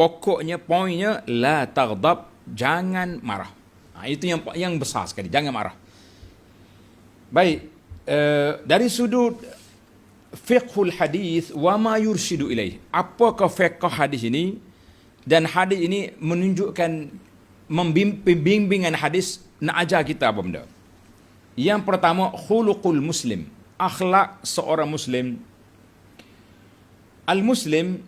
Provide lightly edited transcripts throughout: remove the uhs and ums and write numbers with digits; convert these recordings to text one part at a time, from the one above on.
pokoknya, poinnya, la taghdab, jangan marah. Itu yang besar sekali, jangan marah. Baik, dari sudut fiqhul hadis wa ma yurshidu ilaih. Apakah fiqh hadis ini? Dan hadis ini menunjukkan pembimbingan hadis nak ajar kita apa benda. Yang pertama, khuluqul muslim, akhlak seorang muslim. Al-muslim,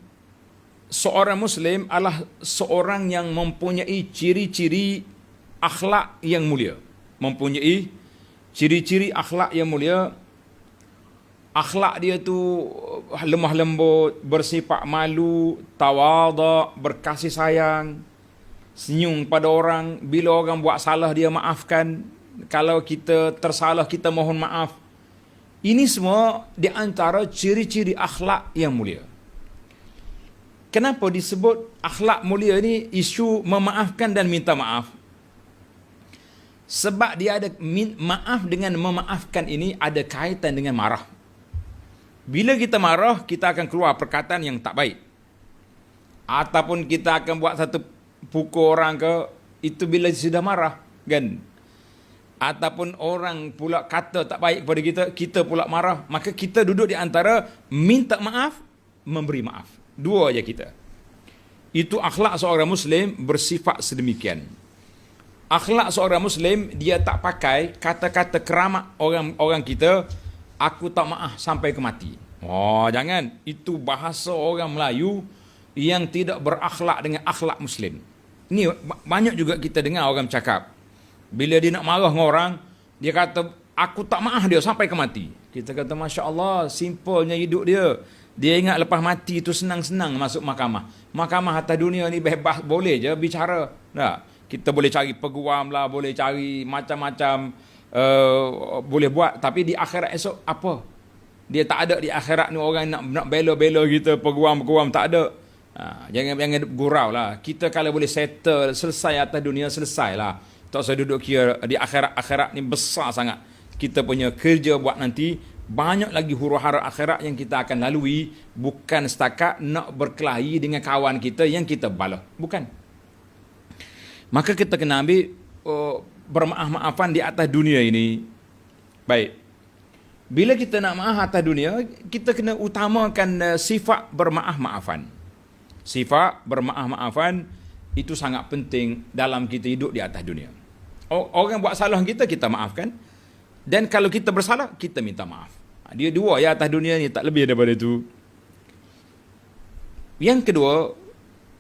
seorang muslim adalah seorang yang mempunyai ciri-ciri akhlak yang mulia. Mempunyai ciri-ciri akhlak yang mulia. Akhlak dia tu lemah lembut, bersifat malu, tawadha, berkasih sayang, senyum pada orang. Bila orang buat salah dia maafkan. Kalau kita tersalah kita mohon maaf. Ini semua di antara ciri-ciri akhlak yang mulia. Kenapa disebut akhlak mulia ni isu memaafkan dan minta maaf? Sebab dia ada maaf dengan memaafkan ini ada kaitan dengan marah. Bila kita marah, kita akan keluar perkataan yang tak baik. Ataupun kita akan buat satu pukul orang ke, itu bila sudah marah, kan? Ataupun orang pula kata tak baik kepada kita, kita pula marah. Maka kita duduk di antara minta maaf, memberi maaf. Dua aja kita. Itu akhlak seorang Muslim bersifat sedemikian. Akhlak seorang Muslim, dia tak pakai kata-kata keramat orang kita, aku tak maaf sampai ke mati. Oh, jangan. Itu bahasa orang Melayu yang tidak berakhlak dengan akhlak Muslim. Ini banyak juga kita dengar orang cakap. Bila dia nak marah dengan orang, dia kata, aku tak maaf dia sampai ke mati. Kita kata, Masya Allah, simpelnya hidup dia. Dia ingat lepas mati itu senang-senang masuk mahkamah. Mahkamah atas dunia ni bebas, boleh je bicara. Nah, kita boleh cari peguam lah, boleh cari macam-macam, boleh buat. Tapi di akhirat esok apa? Dia tak ada di akhirat ni orang nak bela-bela kita, peguam-peguam tak ada. Jangan gurau lah. Kita kalau boleh settle, selesai atas dunia, selesai lah. Tak usah duduk kira di akhirat ni besar sangat. Kita punya kerja buat nanti, banyak lagi huru-hara akhirat yang kita akan lalui. Bukan setakat nak berkelahi dengan kawan kita yang kita balah. Bukan. Maka kita kena ambil bermaaf-maafan di atas dunia ini. Baik. Bila kita nak maaf atas dunia, kita kena utamakan sifat bermaaf-maafan. Sifat bermaaf-maafan itu sangat penting dalam kita hidup di atas dunia. Orang buat salah kita maafkan. Dan kalau kita bersalah, kita minta maaf. Dia dua ya atas dunia ni, tak lebih daripada itu. Yang kedua,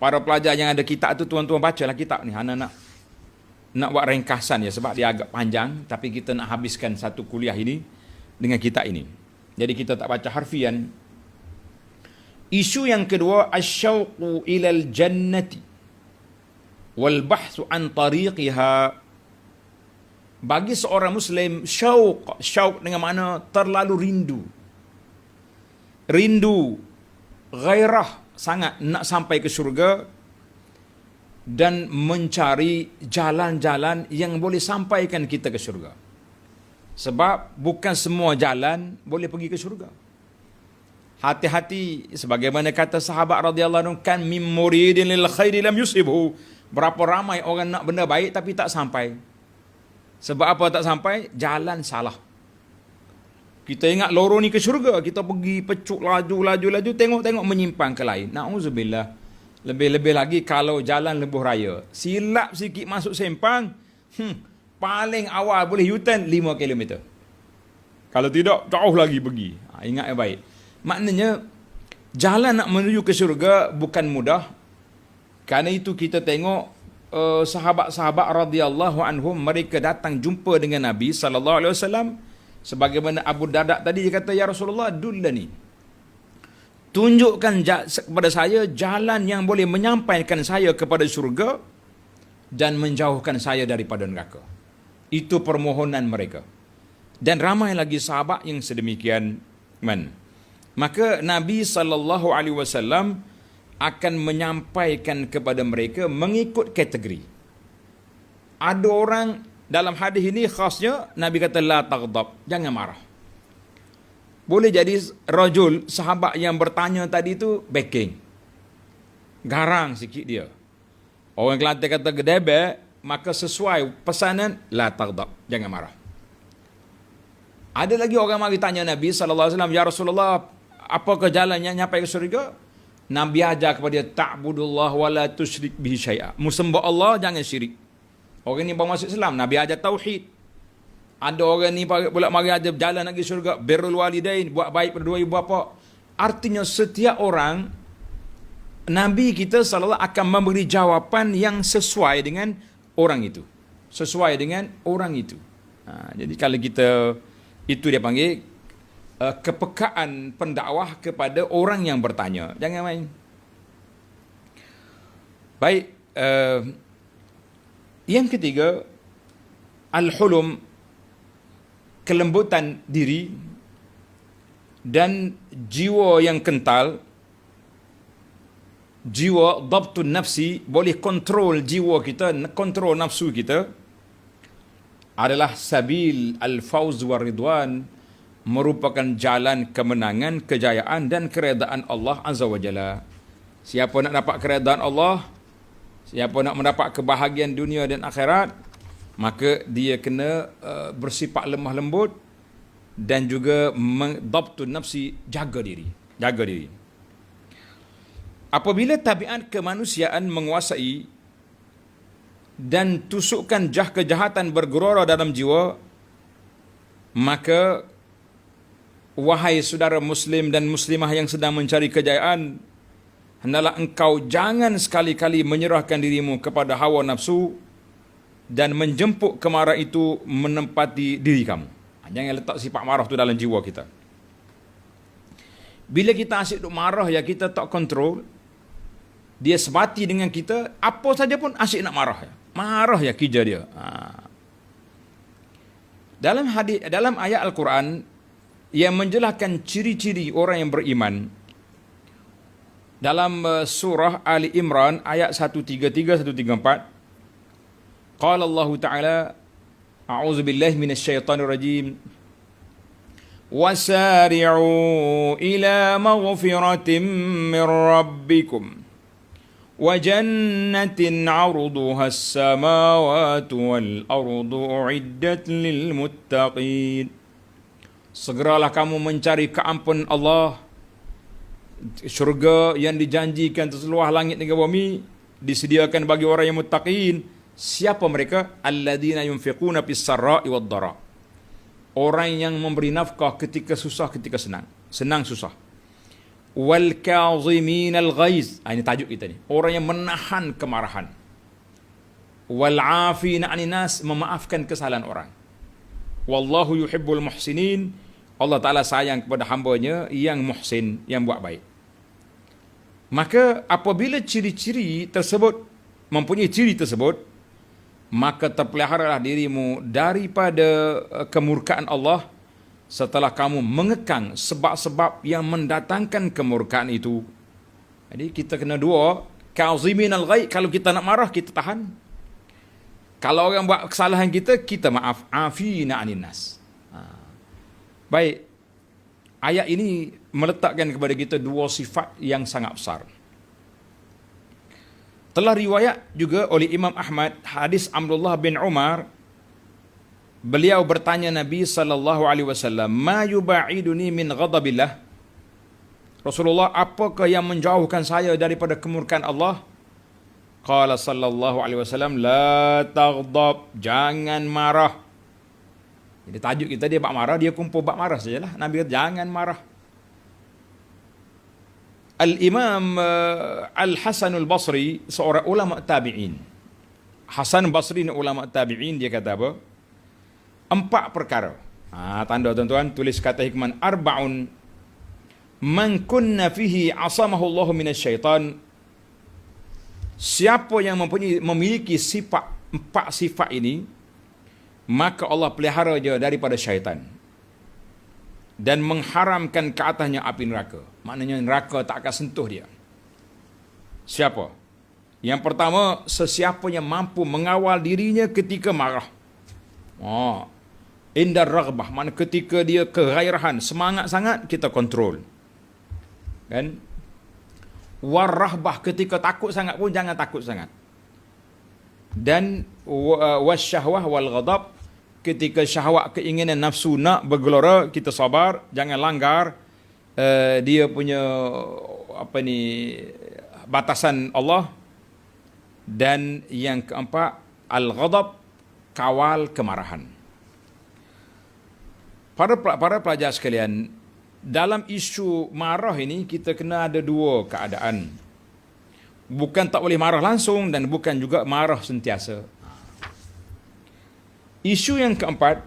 para pelajar yang ada kitab tu, tuan-tuan bacalah kitab ni. Hana nak buat ringkasan ya, sebab dia agak panjang. Tapi kita nak habiskan satu kuliah ini dengan kitab ini. Jadi kita tak baca harfian. Isu yang kedua, asyauqu ilal jannati wal bahthu an tariqiha. Bagi seorang Muslim, syauq dengan makna terlalu rindu, gairah sangat nak sampai ke syurga dan mencari jalan-jalan yang boleh sampaikan kita ke syurga. Sebab bukan semua jalan boleh pergi ke syurga. Hati-hati, sebagaimana kata sahabat radhiyallahu anhu, kan mim muridin lil khairi lam yusibhu. Berapa ramai orang nak benda baik tapi tak sampai. Sebab apa tak sampai? Jalan salah. Kita ingat lorong ni ke syurga, kita pergi pecuk laju, tengok menyimpang ke lain. Na'udzubillah. Lebih-lebih lagi kalau jalan lebuh raya. Silap sikit masuk sempang, paling awal boleh U-turn 5 km. Kalau tidak, jauh lagi pergi. Ingat yang baik. Maknanya, jalan nak menuju ke syurga bukan mudah. Kerana itu kita tengok sahabat-sahabat radhiyallahu anhum, mereka datang jumpa dengan Nabi sallallahu alaihi wasallam. Sebagaimana Abu Darda tadi, dia kata, ya Rasulullah, dullani, tunjukkan kepada saya jalan yang boleh menyampaikan saya kepada syurga dan menjauhkan saya daripada neraka. Itu permohonan mereka. Dan ramai lagi sahabat yang sedemikian. Maka Nabi sallallahu alaihi wasallam akan menyampaikan kepada mereka mengikut kategori. Ada orang dalam hadis ini khasnya Nabi kata la taghdab, jangan marah. Boleh jadi rajul, sahabat yang bertanya tadi itu backing. garang sikit dia. Orang Kelantan kata gedebek, maka sesuai pesanan, la taghdab, jangan marah. Ada lagi orang mari tanya Nabi SAW, ya Rasulullah, apakah jalannya nyampai ke syurga? Nabi ajar kepada dia, ta'budullah wa la tusyrik bihi syai'a. Musembah Allah, jangan syirik. Orang ni baru masuk Islam, Nabi ajar tauhid. Ada orang ni pula mari ajar jalan nak ke syurga, birrul walidain, buat baik pada dua ibu bapa. Artinya setiap orang, Nabi kita sallallahu akan memberi jawapan yang sesuai dengan orang itu. Sesuai dengan orang itu. Jadi kalau kita, itu dia panggil kepekaan pendakwah kepada orang yang bertanya. Jangan main. Baik. Yang ketiga, al-hulum, kelembutan diri dan jiwa yang kental. Jiwa, dhabtun nafsi, boleh kontrol jiwa kita, kontrol nafsu kita, adalah sabil al-fawz wa ridwan, merupakan jalan kemenangan, kejayaan dan keredaan Allah Azza wa Jalla. Siapa nak dapat keredaan Allah, siapa nak mendapat kebahagiaan dunia dan akhirat, maka dia kena bersifat lemah lembut dan juga dhabtun nafsi, jaga diri. Jaga diri. Apabila tabiat kemanusiaan menguasai dan tusukan kejahatan bergelora dalam jiwa, maka wahai saudara muslim dan muslimah yang sedang mencari kejayaan, hendaklah engkau jangan sekali-kali menyerahkan dirimu kepada hawa nafsu dan menjemput kemarahan itu menempati diri kamu. Jangan letak sifat marah tu dalam jiwa kita. Bila kita asyik duk marah, ya kita tak kontrol, dia sebati dengan kita, apa saja pun asyik nak marah. Marah ya kerja dia. Dalam ayat Al-Quran yang menjelaskan ciri-ciri orang yang beriman, dalam surah Ali Imran ayat 133 134, qala Allah Ta'ala, a'udzu billahi minasyaitonir rajim, wasari'u ila maghfiratin min rabbikum وَجَنَّةٍ عَرْضُهَا السَّمَاوَاتُ وَالْأَرْضُ أُعِدَّتْ لِلْمُتَّقِينَ. Segeralah kamu mencari keampunan Allah. Syurga yang dijanjikan terseluar langit dan bumi disediakan bagi orang yang muttaqin. Siapa mereka? Alladzina yunfiquna fis sarra'i wad dara. Orang yang memberi nafkah ketika susah, ketika senang. Senang susah. Wal kazimin al ghaiz, ini tajuk kita ni, orang yang menahan kemarahan. Wal afina 'anil nas, memaafkan kesalahan orang. Wallahu yuhibbul muhsinin, Allah Taala sayang kepada hamba-Nya yang muhsin, yang buat baik. Maka apabila ciri-ciri tersebut, mempunyai ciri tersebut, maka terpeliharalah dirimu daripada kemurkaan Allah. Setelah kamu mengekang sebab-sebab yang mendatangkan kemurkaan itu. Jadi kita kena dua, kazimin al-ghaid, kalau kita nak marah kita tahan. Kalau orang buat kesalahan kita maaf. Afina 'anil nas. Baik. Ayat ini meletakkan kepada kita dua sifat yang sangat besar. Telah riwayat juga oleh Imam Ahmad hadis Abdullah bin Umar. Beliau bertanya Nabi SAW, ma yuba'iduni min ghadabillah? Rasulullah, apakah yang menjauhkan saya daripada kemurkaan Allah? Qala sallallahu alaihi wasallam, la taghdab, jangan marah. Jadi tajuk kita dia bak marah, dia kumpul bak marah sajalah. Nabi kata jangan marah. Al-Imam Al-Hasan Al-Basri, seorang ulama tabi'in. Hasan Basri ni ulama tabi'in, dia kata apa? 4 perkara. Tanda tuan-tuan, tulis kata hikman, arba'un man kunna fihi asamahu Allah minasyaitan. Siapa yang memiliki sifat 4 sifat ini, maka Allah pelihara dia daripada syaitan dan mengharamkan ke atasnya api neraka. Maknanya neraka tak akan sentuh dia. Siapa? Yang pertama, sesiapa yang mampu mengawal dirinya ketika marah. Indar raghbah, mana ketika dia kegairahan, semangat sangat, kita kontrol. Kan? Warahbah, ketika takut sangat pun jangan takut sangat. Dan wasyahwah wal ghadab, ketika syahwat, keinginan nafsu nak bergelora, kita sabar, jangan langgar dia punya batasan Allah. Dan yang keempat, al-ghadab, kawal kemarahan. Para pelajar sekalian, dalam isu marah ini kita kena ada dua keadaan. Bukan tak boleh marah langsung dan bukan juga marah sentiasa. Isu yang keempat,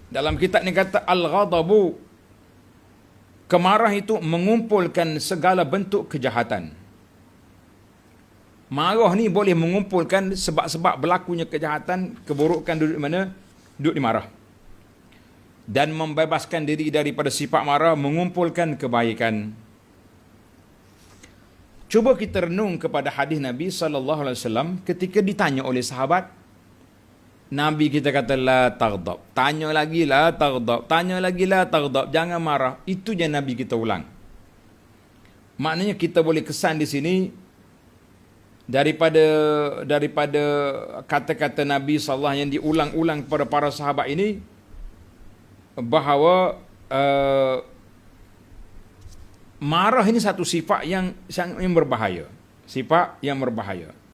dalam kitab ni kata al-ghadabu, kemarah itu mengumpulkan segala bentuk kejahatan. Marah ni boleh mengumpulkan sebab-sebab berlakunya kejahatan, keburukan duduk di mana? Duduk di marah. Dan membebaskan diri daripada sifat marah, mengumpulkan kebaikan. Cuba kita renung kepada hadis Nabi SAW ketika ditanya oleh sahabat, Nabi kita kata la taghdab. Tanya lagi la taghdab. Tanya lagi la taghdab. Jangan marah. Itu je Nabi kita ulang. Maknanya kita boleh kesan di sini daripada kata-kata Nabi SAW yang diulang-ulang kepada para sahabat ini, bahawa marah ini satu sifat yang berbahaya. Sifat yang berbahaya.